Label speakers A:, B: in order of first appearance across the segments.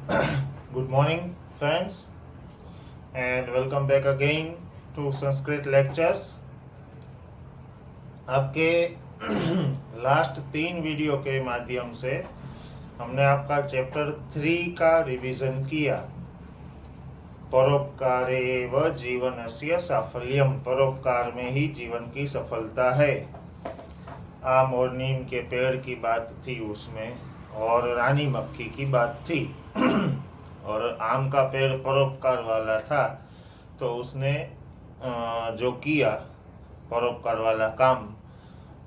A: Good morning, friends, and welcome back again to Sanskrit lectures. आपके last 3 video के माध्यम से हमने आपका चैप्टर 3 का रिवीजन किया। परोपकारे एव जीवनस्य साफल्यम, परोपकार में ही जीवन की सफलता है। आम और नीम के पेड़ की बात थी उसमें, और रानी मक्खी की बात थी। और आम का पेड़ परोपकार वाला था, तो उसने जो किया परोपकार वाला काम,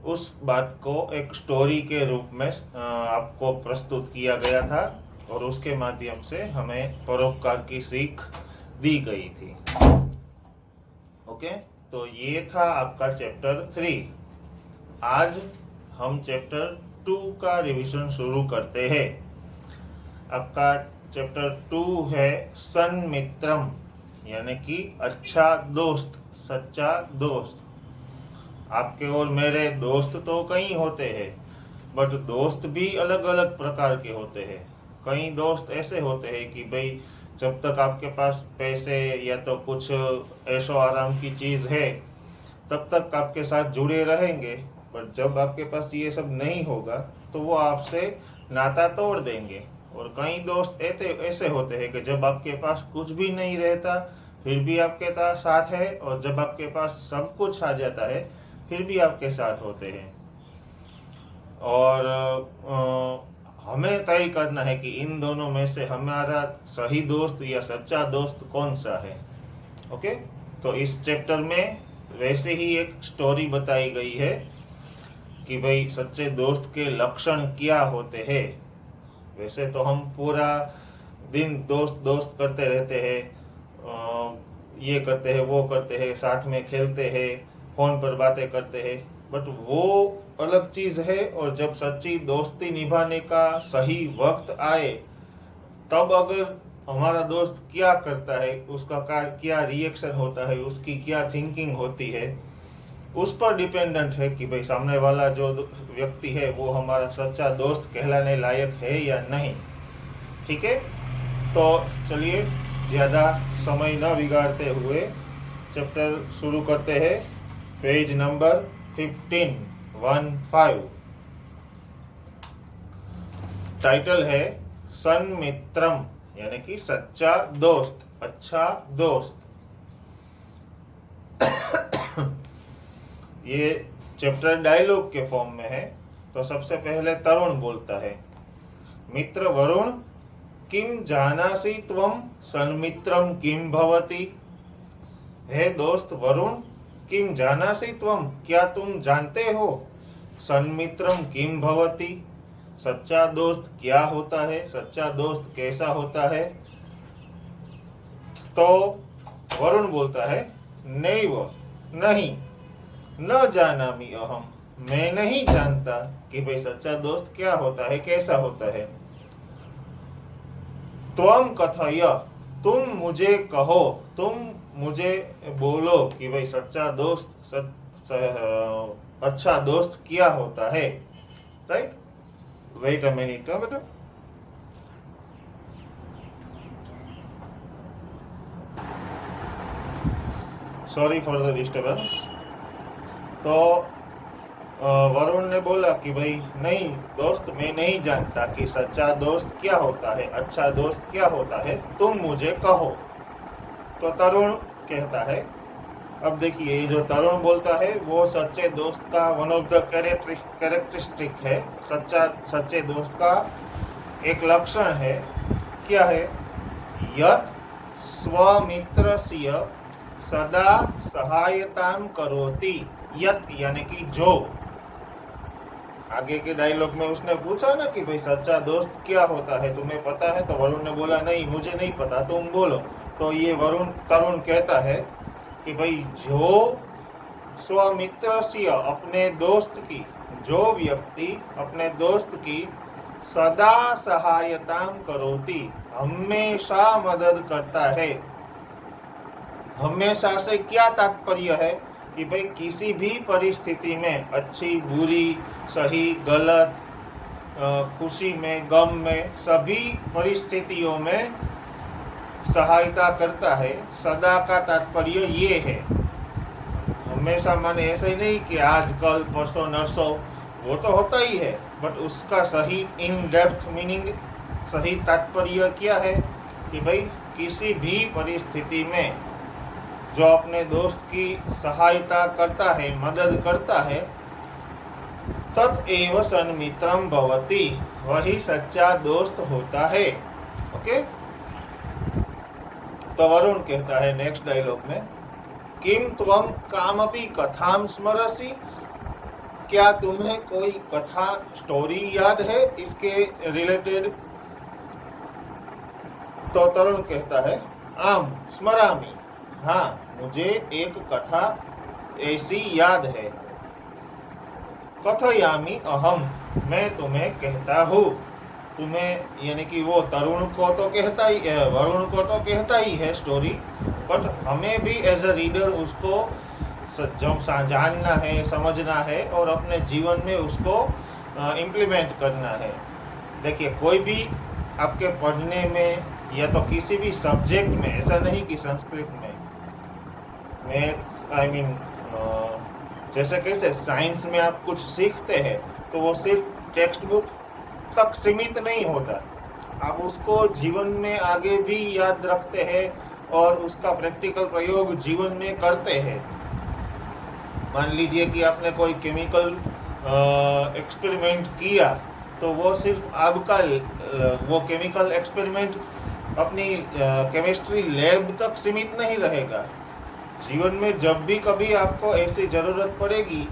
A: उस बात को एक स्टोरी के रूप में आपको प्रस्तुत किया गया था, और उसके माध्यम से हमें परोपकार की सीख दी गई थी। ओके, तो ये था आपका चैप्टर 3। आज हम चैप्टर 2 का रिवीजन शुरू करते हैं। आपका चैप्टर 2 है सन्मित्रम, यानी कि अच्छा दोस्त, सच्चा दोस्त। आपके और मेरे दोस्त तो कई होते हैं, बट दोस्त भी अलग अलग प्रकार के होते हैं। कई दोस्त ऐसे होते हैं कि भाई जब तक आपके पास पैसे या तो कुछ ऐशो आराम की चीज़ है तब तक आपके साथ जुड़े रहेंगे, बट जब आपके पास ये सब नहीं होगा तो वो आपसे नाता तोड़ देंगे। और कई दोस्त ऐसे होते हैं कि जब आपके पास कुछ भी नहीं रहता फिर भी आपके साथ है, और जब आपके पास सब कुछ आ जाता है फिर भी आपके साथ होते हैं। और हमें तय करना है कि इन दोनों में से हमारा सही दोस्त या सच्चा दोस्त कौन सा है। ओके, तो इस चैप्टर में वैसे ही एक स्टोरी बताई गई है कि भाई सच्चे दोस्त के लक्षण क्या होते हैं। वैसे तो हम पूरा दिन दोस्त दोस्त करते रहते हैं, ये करते हैं वो करते हैं, साथ में खेलते हैं, फोन पर बातें करते हैं, बट वो अलग चीज़ है। और जब सच्ची दोस्ती निभाने का सही वक्त आए तब अगर हमारा दोस्त क्या करता है, उसका क्या रिएक्शन होता है, उसकी क्या थिंकिंग होती है, उस पर डिपेंडेंट है कि भाई सामने वाला जो व्यक्ति है वो हमारा सच्चा दोस्त कहलाने लायक है या नहीं। ठीक है, तो चलिए ज़्यादा समय न बिगाड़ते हुए चैप्टर शुरू करते हैं। पेज नंबर 15 टाइटल है सन्मित्रम, यानी कि सच्चा दोस्त, अच्छा दोस्त। ये चैप्टर डायलॉग के फॉर्म में है, तो सबसे पहले तरुण बोलता है, मित्र वरुण किम जानासि त्वम सन्मित्रम किम भवति। हे दोस्त वरुण, किम जानासि त्वम, क्या तुम जानते हो, सन्मित्रम किम भवति, सच्चा दोस्त क्या होता है, सच्चा दोस्त कैसा होता है। तो वरुण बोलता है, नैव, नहीं, न जानामि अहम, मैं नहीं जानता कि भाई सच्चा दोस्त क्या होता है, कैसा होता है। त्वम कथय, तुम मुझे कहो, तुम मुझे बोलो कि भाई सच्चा दोस्त अच्छा दोस्त क्या होता है। राइट, वेट अ मिनट बेटा। Sorry for the disturbance. तो वरुण ने बोला कि भाई नहीं दोस्त, मैं नहीं जानता कि सच्चा दोस्त क्या होता है, अच्छा दोस्त क्या होता है, तुम मुझे कहो। तो तरुण कहता है, अब देखिए जो तरुण बोलता है वो सच्चे दोस्त का वन ऑफ द कैरेक्टरिस्टिक है, सच्चे दोस्त का एक लक्षण है। क्या है, यत् स्वमित्रस्य सदा सहायतां करोति। यत् यानी कि जो, आगे के डायलॉग में उसने पूछा ना कि भाई सच्चा दोस्त क्या होता है, तुम्हें पता है, तो वरुण ने बोला नहीं मुझे नहीं पता, तुम बोलो। तो ये तरुण कहता है कि भाई जो स्वमित्रस्य, अपने दोस्त की, जो व्यक्ति अपने दोस्त की सदा सहायतां करोति, हमेशा मदद करता है। हमेशा से क्या तात्पर्य है कि भाई किसी भी परिस्थिति में, अच्छी बुरी सही गलत, खुशी में, गम में, सभी परिस्थितियों में सहायता करता है। सदा का तात्पर्य ये है, हमेशा माने ऐसे ही नहीं कि आज कल परसों नरसों, वो तो होता ही है, बट उसका सही इन डेप्थ मीनिंग, सही तात्पर्य क्या है कि भाई किसी भी परिस्थिति में जो अपने दोस्त की सहायता करता है, मदद करता है, तत्एव सन्मित्रम भवति, वही सच्चा दोस्त होता है। ओके, तो वरुण कहता है नेक्स्ट डायलॉग में, किम त्वम कामपि कथाम स्मरसि, क्या तुम्हें कोई कथा स्टोरी याद है इसके रिलेटेड? तो तरुण कहता है आम स्मरामि, हाँ मुझे एक कथा ऐसी याद है। कथयामि अहम, मैं तुम्हें कहता हूँ। तुम्हें यानी कि वो तरुण को तो कहता ही, वरुण को तो कहता ही है स्टोरी, बट हमें भी एज अ रीडर उसको जानना है, समझना है और अपने जीवन में उसको इम्प्लीमेंट करना है। देखिए, कोई भी आपके पढ़ने में या तो किसी भी सब्जेक्ट में, ऐसा नहीं कि संस्कृत में, मैथ्स, आई मीन जैसे कैसे साइंस में आप कुछ सीखते हैं तो वो सिर्फ टेक्स्ट बुक तक सीमित नहीं होता, आप उसको जीवन में आगे भी याद रखते हैं और उसका प्रैक्टिकल प्रयोग जीवन में करते हैं। मान लीजिए कि आपने कोई केमिकल एक्सपेरिमेंट किया, तो वो सिर्फ आपका वो केमिकल एक्सपेरिमेंट अपनी केमिस्ट्री लैब तक सीमित नहीं रहेगा। जीवन में जब भी कभी आपको ऐसी ज़रूरत पड़ेगी,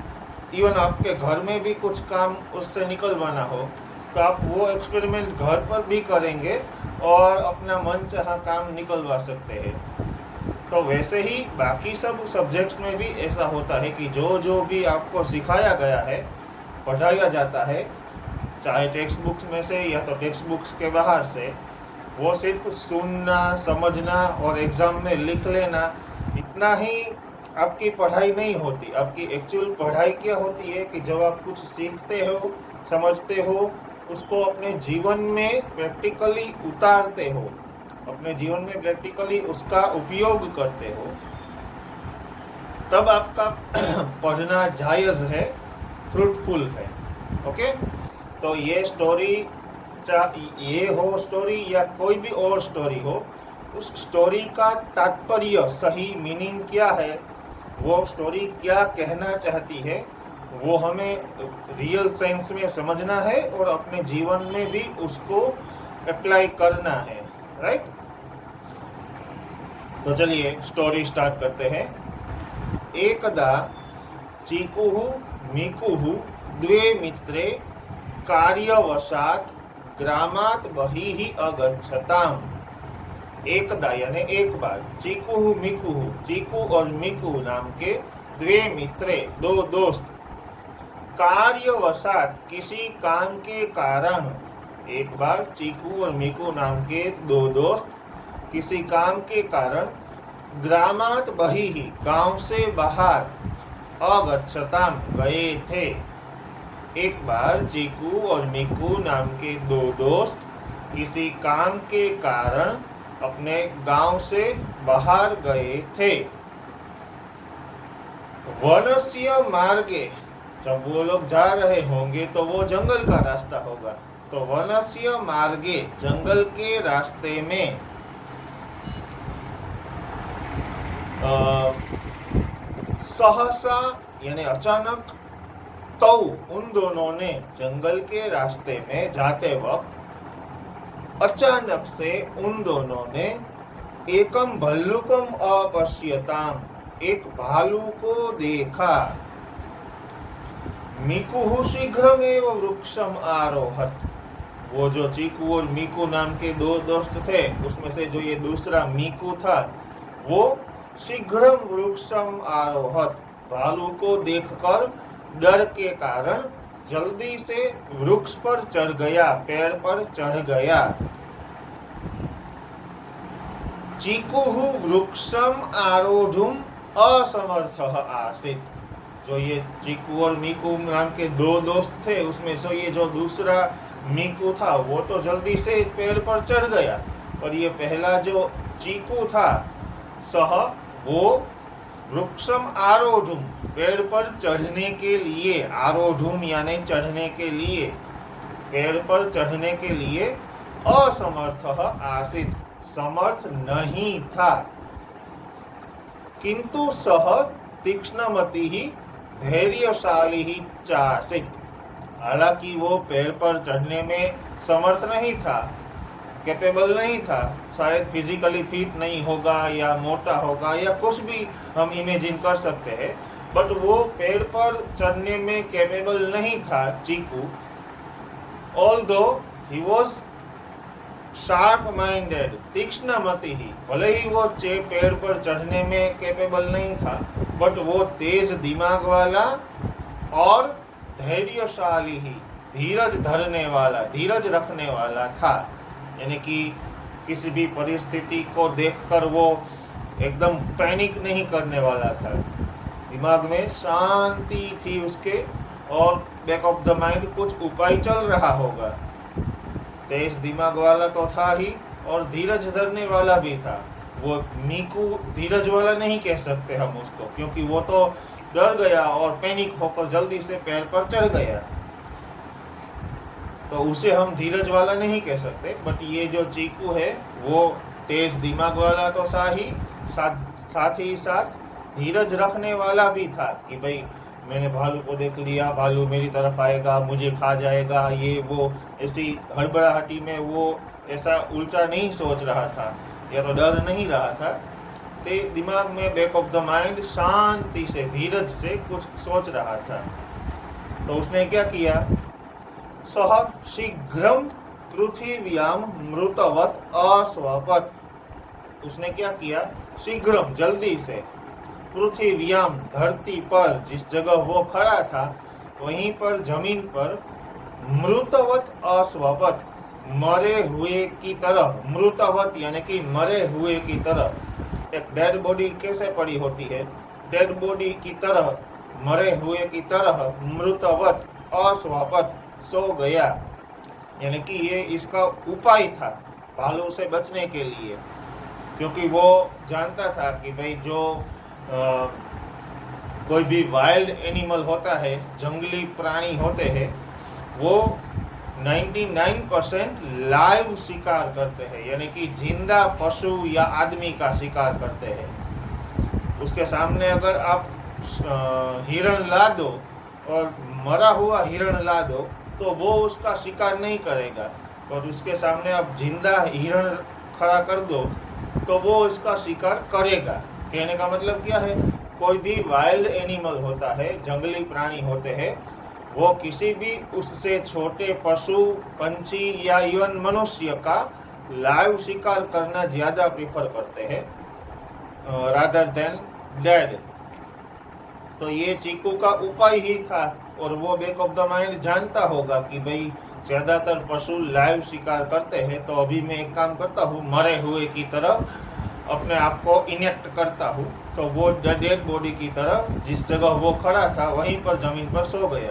A: इवन आपके घर में भी कुछ काम उससे निकलवाना हो, तो आप वो एक्सपेरिमेंट घर पर भी करेंगे और अपना मनचाहा काम निकलवा सकते हैं। तो वैसे ही बाकी सब सब्जेक्ट्स में भी ऐसा होता है कि जो जो भी आपको सिखाया गया है, पढ़ाया जाता है, चाहे टेक्स्ट बुक्स में से या तो टेक्स्ट बुक्स के बाहर से, वो सिर्फ सुनना, समझना और एग्ज़ाम में लिख लेना, इतना ही आपकी पढ़ाई नहीं होती। आपकी एक्चुअल पढ़ाई क्या होती है कि जब आप कुछ सीखते हो, समझते हो, उसको अपने जीवन में प्रैक्टिकली उतारते हो, अपने जीवन में प्रैक्टिकली उसका उपयोग करते हो, तब आपका पढ़ना जायज़ है, फ्रूटफुल है। ओके, तो ये स्टोरी, ये हो स्टोरी या कोई भी और स्टोरी हो, उस स्टोरी का तात्पर्य, सही मीनिंग क्या है, वो स्टोरी क्या कहना चाहती है, वो हमें रियल सेंस में समझना है और अपने जीवन में भी उसको अप्लाई करना है। राइट, तो चलिए स्टोरी स्टार्ट करते हैं। एकदा चीकुः मीकुः द्वे मित्रे कार्यवशात् ग्रामात् बहिः अगच्छताम्। एकदा यानी एक बार, चीकुः मीकुः, चीकू और मीकू नाम के द्वे मित्रे, दो दोस्त, कार्यवशात किसी काम के कारण, एक बार चीकू और मीकू नाम के दो दोस्त किसी काम के कारण ग्रामात बहिः गांव से बाहर, अगच्छताम गए थे। एक बार चीकू और मीकू नाम के दो दोस्त किसी काम के कारण अपने गांव से बाहर गए थे। वनस्य मार्गे, जब वो लोग जा रहे होंगे तो वो जंगल का रास्ता होगा, तो वनस्य मार्गे जंगल के रास्ते में, सहसा यानी अचानक, तो उन दोनों ने जंगल के रास्ते में जाते वक्त अचानक से उन दोनों ने एकम भल्लुकम अपश्यताम, एक भालू को देखा। मीकू शीघ्रमेव वृक्षम आरोहत, वो जो चीकू और मीकू नाम के दो दोस्त थे, उसमें से जो ये दूसरा मीकू था, वो शीघ्रम वृक्षम आरोहत, भालू को देखकर डर के कारण जल्दी से वृक्ष पर चढ़ गया, पेड़ पर चढ़ गया। चीकू वृक्षम आरोढ़ुम असमर्थः आसीत्, जो ये चीकू और मीकू नाम के दो दोस्त थे, उसमें से ये जो दूसरा मीकू था वो तो जल्दी से पेड़ पर चढ़ गया, और ये पहला जो चीकू था सह वो वृक्षम आरोढ़ुम, पेड़ पर चढ़ने के लिए, आरोढ़ुम यानी चढ़ने के लिए, पेड़ पर चढ़ने के लिए असमर्थ आसीत, समर्थ नहीं था। किंतु सह तीक्ष्णमति ही धैर्यशाली ही चासित, हालांकि वो पेड़ पर चढ़ने में समर्थ नहीं था, कैपेबल नहीं था, शायद फिजिकली फिट नहीं होगा या मोटा होगा या कुछ भी हम इमेजिन कर सकते हैं, बट वो पेड़ पर चढ़ने में कैपेबल नहीं था Chiku. Although he was sharp minded, तीक्ष्णमति ही, भले ही वो पेड़ पर चढ़ने में कैपेबल नहीं था, बट वो तेज दिमाग वाला और धैर्यशाली ही, धीरज धरने वाला, धीरज रखने वाला था। यानी कि किसी भी परिस्थिति को देखकर वो एकदम पैनिक नहीं करने वाला था, दिमाग में शांति थी उसके, और बैक ऑफ द माइंड कुछ उपाय चल रहा होगा। तेज दिमाग वाला तो था ही और धीरज धरने वाला भी था। वो मीकू धीरज वाला नहीं कह सकते हम उसको, क्योंकि वो तो डर गया और पैनिक होकर जल्दी से पेड़ पर चढ़ गया, तो उसे हम धीरज वाला नहीं कह सकते। बट ये जो चीकू है वो तेज दिमाग वाला तो साथ ही साथ धीरज रखने वाला भी था कि भाई मैंने भालू को देख लिया, भालू मेरी तरफ आएगा, मुझे खा जाएगा, ये वो, ऐसी हड़बड़ाहटी में वो ऐसा उल्टा नहीं सोच रहा था या तो डर नहीं रहा था। ते दिमाग में बैक ऑफ द माइंड शांति से, धीरज से कुछ सोच रहा था। तो उसने क्या किया, सह शीघ्रम पृथिव्याम मृतवत अस्वपत, उसने क्या किया, शीघ्रम जल्दी से, पृथिव्याम धरती पर, जिस जगह वो खड़ा था वहीं पर जमीन पर, मृतवत अस्वपत, मरे हुए की तरह, मृतवत यानी कि मरे हुए की तरह। एक डेड बॉडी कैसे पड़ी होती है, डेड बॉडी की तरह, मरे हुए की तरह, मृतवत अस्वपत, सो गया। यानी कि ये इसका उपाय था भालू से बचने के लिए, क्योंकि वो जानता था कि भाई जो कोई भी वाइल्ड एनिमल होता है, जंगली प्राणी होते हैं, वो 99% लाइव शिकार करते हैं, यानी कि जिंदा पशु या आदमी का शिकार करते हैं। उसके सामने अगर आप हिरण ला दो और मरा हुआ हिरण ला दो तो वो उसका शिकार नहीं करेगा, और उसके सामने आप जिंदा हिरण खड़ा कर दो तो वो इसका शिकार करेगा। कहने का मतलब क्या है, कोई भी वाइल्ड एनिमल होता है, जंगली प्राणी होते हैं, वो किसी भी उससे छोटे पशु, पंछी या इवन मनुष्य का लाइव शिकार करना ज्यादा प्रीफर करते हैं रादर देन डेड। तो ये चीकू का उपाय ही था, और वो बैक ऑफ द माइंड जानता होगा कि भाई ज्यादातर पशु लाइव शिकार करते हैं, तो अभी मैं एक काम करता हूँ, मरे हुए की तरह अपने आप को इनेक्ट करता हूँ। तो वो डेड बॉडी की तरह जिस जगह वो खड़ा था वहीं पर जमीन पर सो गया।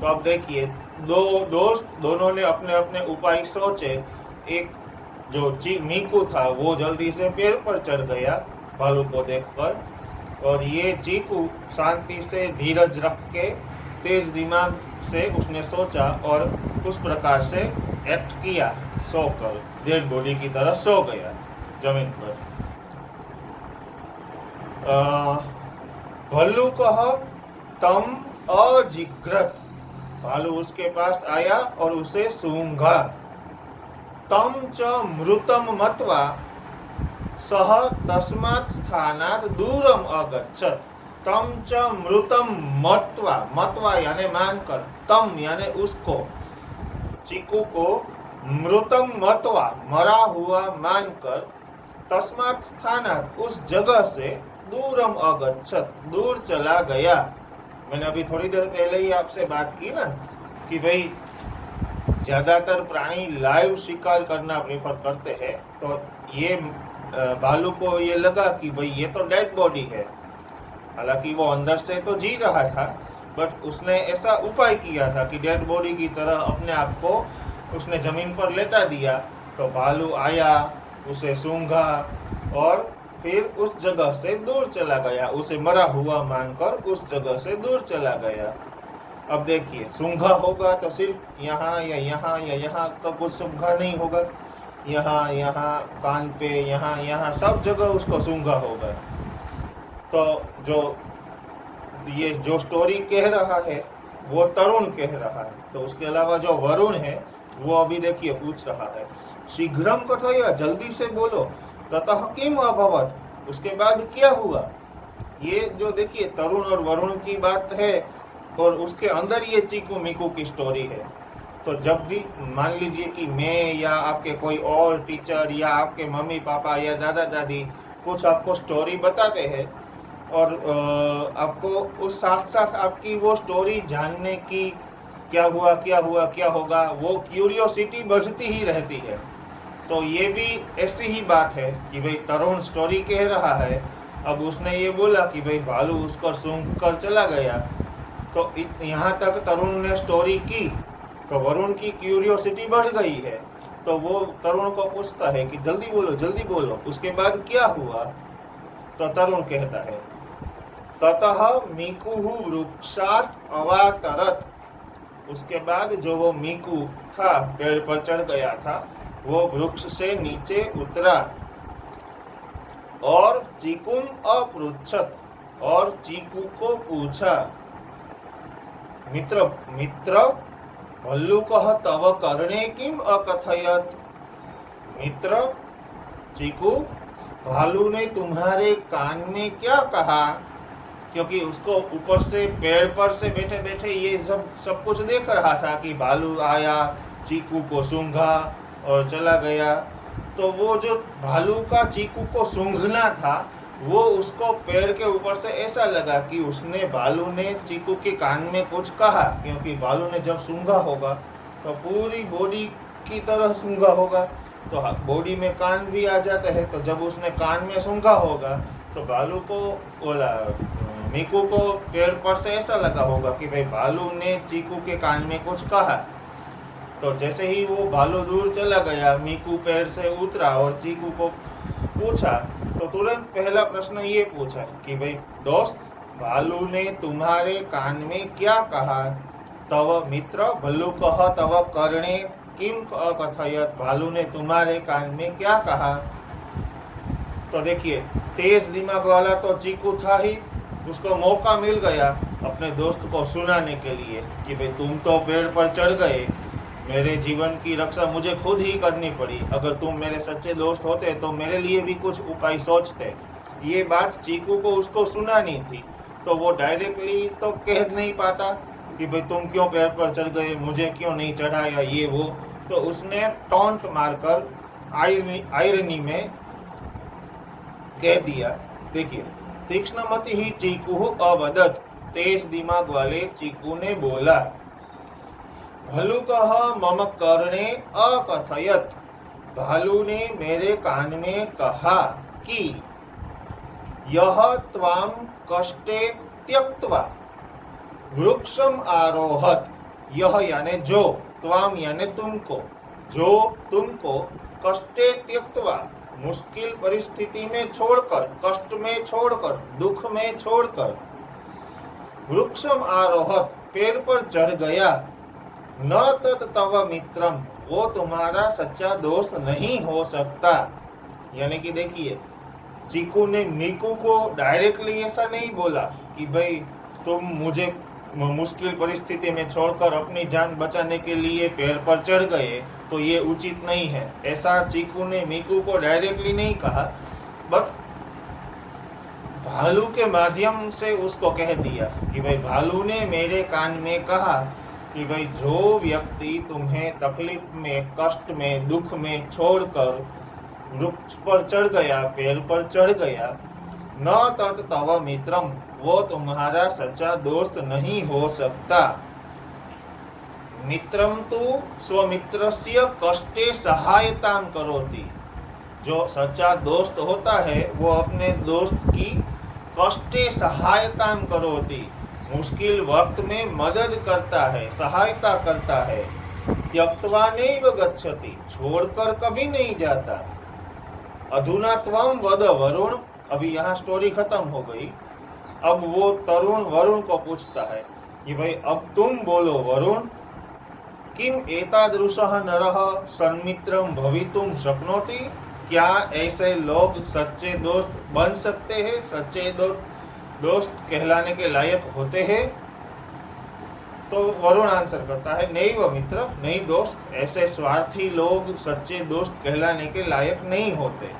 A: तो अब देखिए, दो दोस्त दोनों ने अपने अपने उपाय सोचे। एक जो मीकू था वो जल्दी से पेड़ पर चढ़ गया भालू को देखकर, और ये चीकू शांति से धीरज रख के तेज दिमाग से उसने सोचा और उस प्रकार से एक्ट किया, सोकर डेड बॉडी की तरह सो गया जमीन पर। भल्लू कह तम अजिग्रत, भालू उसके पास आया और उसे सूंघा। तम च मृतम मत्वा सह तस्मात् स्थानात् दूरम अगच्छत। तम च मृतम मत्वा, मत्वा यानी मानकर, तम यानी उसको, चीकू को, मृतम मत्वा मरा हुआ मानकर, तस्मात् स्थानात् उस जगह से, दूरम अगच्छत दूर चला गया। मैंने अभी थोड़ी देर पहले ही आपसे बात की ना कि भाई ज्यादातर प्राणी लाइव शिकार करना प्रेफर करते हैं, तो ये भालू को ये लगा कि भाई ये तो डेड बॉडी है, हालांकि वो अंदर से तो जी रहा था, बट उसने ऐसा उपाय किया था कि डेड बॉडी की तरह अपने आप को उसने जमीन पर लेटा दिया, तो भालू आया, उसे सूंघा और फिर उस जगह से दूर चला गया, उसे मरा हुआ मानकर उस जगह से दूर चला गया। अब देखिए, सूंघा होगा तो सिर्फ यहाँ या यहाँ तो कुछ सूंघा नहीं होगा, यहाँ कान पे, यहाँ सब जगह उसको सूंघा होगा। तो ये जो स्टोरी कह रहा है वो तरुण कह रहा है। तो उसके अलावा जो वरुण है वो अभी देखिए पूछ रहा है, शीघ्रम कथय, जल्दी से बोलो, ततः किम अभवत, उसके बाद क्या हुआ। ये जो देखिए तरुण और वरुण की बात है और उसके अंदर ये चीकू मीकू की स्टोरी है। तो जब भी मान लीजिए कि मैं या आपके कोई और टीचर या आपके मम्मी पापा या दादा दादी कुछ आपको स्टोरी बताते हैं और आपको उस साथ साथ आपकी वो स्टोरी जानने की, क्या हुआ क्या होगा, वो क्यूरियोसिटी बढ़ती ही रहती है। तो ये भी ऐसी ही बात है कि भाई तरुण स्टोरी कह रहा है, अब उसने ये बोला कि भाई भालू उसको सूंघ कर चला गया, तो यहाँ तक तरुण ने स्टोरी की, तो वरुण की क्यूरियोसिटी बढ़ गई है। तो वो तरुण को पूछता है कि जल्दी बोलो, उसके बाद क्या हुआ। तो तरुण कहता है, ततः मीकुहु वृक्षात् अवातरत, उसके बाद जो वो मीकू था, पेड़ पर चढ़ गया था, वो वृक्ष से नीचे उतरा और चीकुम अपृच्छत, और चीकू को पूछा, मित्र भल्लुकः तव कर्णे किम अकथयत। मित्र चीकू, भालू ने तुम्हारे कान में क्या कहा। क्योंकि उसको ऊपर से पेड़ पर से बैठे बैठे ये सब कुछ देख रहा था कि भालू आया, चीकू को सूंघा और चला गया। तो वो जो भालू का चीकू को सूंघना था, वो उसको पेड़ के ऊपर से ऐसा लगा कि उसने, भालू ने चीकू के कान में कुछ कहा। क्योंकि भालू ने जब सूंघा होगा तो पूरी बॉडी की तरह सूंघा होगा, तो बॉडी में कान भी आ जाते हैं। तो जब उसने कान में सूंघा होगा तो भालू को, बोला मीकू को पेड़ पर से ऐसा लगा होगा कि भाई भालू ने चीकू के कान में कुछ कहा। तो जैसे ही वो भालू दूर चला गया, मीकू पेड़ से उतरा और चीकू को पूछा, तो तुरंत पहला प्रश्न ये पूछा कि भाई दोस्त, भालू ने तुम्हारे कान में क्या कहा। तव मित्र भल्लुकः तव कर्णे किम अकथयत, भालू ने तुम्हारे कान में क्या कहा। तो देखिए, तेज दिमाग वाला तो चीकू था ही, उसको मौका मिल गया अपने दोस्त को सुनाने के लिए कि भाई तुम तो पेड़ पर चढ़ गए, मेरे जीवन की रक्षा मुझे खुद ही करनी पड़ी, अगर तुम मेरे सच्चे दोस्त होते तो मेरे लिए भी कुछ उपाय सोचते। ये बात चीकू को उसको सुनानी थी, तो वो डायरेक्टली तो कह नहीं पाता कि भाई तुम क्यों पेड़ पर चढ़ गए, मुझे क्यों नहीं चढ़ाया, ये वो। तो उसने टॉन्ट मारकर आयरनी में कह दिया। देखिए, तीक्ष्णमति ही चीकू अवदत, तेज दिमाग वाले चीकू ने बोला, भल्लुकः मम कर्णे अकथयत, भालू ने मेरे कान में कहा कि यह त्वाम कष्टे त्यक्त्वा वृक्षम आरोहत, यह यानी जो, त्वाम यानी तुमको, जो तुमको, कष्टे त्यक्त्वा मुश्किल परिस्थिति में छोड़कर, कष्ट में छोड़कर, दुख में छोड़कर, वृक्षम आरोहत पेड़ पर चढ़ गया, न तत् तव मित्रम, वो तुम्हारा सच्चा दोस्त नहीं हो सकता। यानी कि देखिए, चीकू ने मीकू को डायरेक्टली ऐसा नहीं बोला कि भाई तुम मुझे मुश्किल परिस्थिति में छोड़कर अपनी जान बचाने के लिए पेड़ पर चढ़ गए, तो ये उचित नहीं है। ऐसा चीकू ने मीकू को डायरेक्टली नहीं कहा, बट भालू के माध्यम से उसको कह दिया कि भाई भालू ने मेरे कान में कहा कि भाई जो व्यक्ति तुम्हें तकलीफ में, कष्ट में, दुख में छोड़कर वृक्ष पर चढ़ गया, पेड़ पर चढ़ गया, न तत् तव मित्रम, वो तुम्हारा सच्चा दोस्त नहीं हो सकता। मित्रम तु स्वमित्रस्य कष्टे सहायतां करोति, जो सच्चा दोस्त होता है वो अपने दोस्त की कष्टे सहायतां करोति, मुश्किल वक्त में मदद करता है, सहायता करता है। त्यक्त्वा नैव गच्छति, छोड़कर कभी नहीं जाता। अधुना त्वं वद वरुण, अभी यहाँ स्टोरी खत्म हो गई। अब वो तरुण वरुण को पूछता है कि भाई अब तुम बोलो वरुण, किम एतादृशः नरः सन्मित्रं भवितुं शक्नोति, क्या ऐसे लोग सच्चे दोस्त बन सकते हैं, सच्चे दोस्त कहलाने के लायक होते हैं? तो वरुण आंसर करता है, नहीं वो मित्र, नहीं दोस्त, ऐसे स्वार्थी लोग सच्चे दोस्त कहलाने के लायक नहीं होते।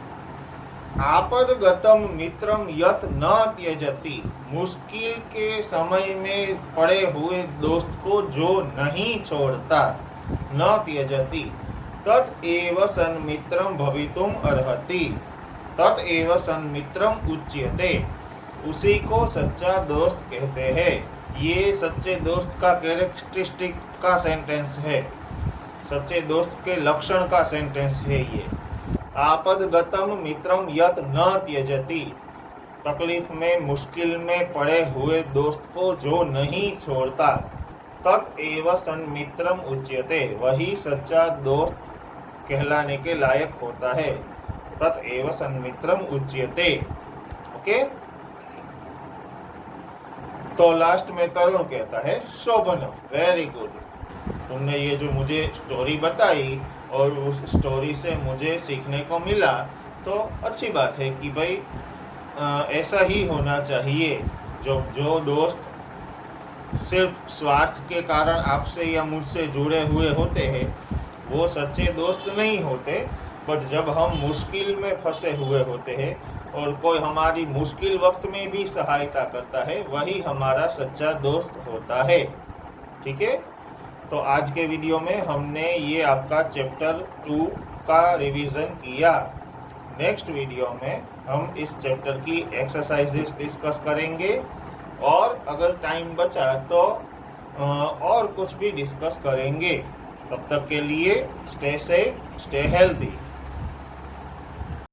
A: आपदगतम मित्रम यत न त्यजति, मुश्किल के समय में पड़े हुए दोस्त को जो नहीं छोड़ता, न त्यजति, तत एव सन्मित्रम भवितुम अर्हति, तत एव सन्मित्रम उच्यते, उसी को सच्चा दोस्त कहते हैं। ये सच्चे दोस्त का कैरेक्टरिस्टिक का सेंटेंस है, सच्चे दोस्त के लक्षण का सेंटेंस है ये। आपदगतम मित्रम यत न त्यजति, तकलीफ में मुश्किल में पड़े हुए दोस्त को जो नहीं छोड़ता, तत एव सन्मित्रम उच्यते, वही सच्चा दोस्त कहलाने के लायक होता है। तत एव सन्मित्रम उच्यते। ओके, तो लास्ट में तरुण कहता है, शोभन, वेरी गुड, तुमने ये जो मुझे स्टोरी बताई और उस स्टोरी से मुझे सीखने को मिला, तो अच्छी बात है कि भाई ऐसा ही होना चाहिए। जो दोस्त सिर्फ स्वार्थ के कारण आपसे या मुझसे जुड़े हुए होते हैं, वो सच्चे दोस्त नहीं होते। बट जब हम मुश्किल में फंसे हुए होते हैं और कोई हमारी मुश्किल वक्त में भी सहायता करता है, वही हमारा सच्चा दोस्त होता है। ठीक है, तो आज के वीडियो में हमने ये आपका चैप्टर 2 का रिवीजन किया। नेक्स्ट वीडियो में हम इस चैप्टर की एक्सरसाइजेस डिस्कस करेंगे और अगर टाइम बचा तो और कुछ भी डिस्कस करेंगे। तब तक के लिए स्टे सेफ, स्टे हेल्दी।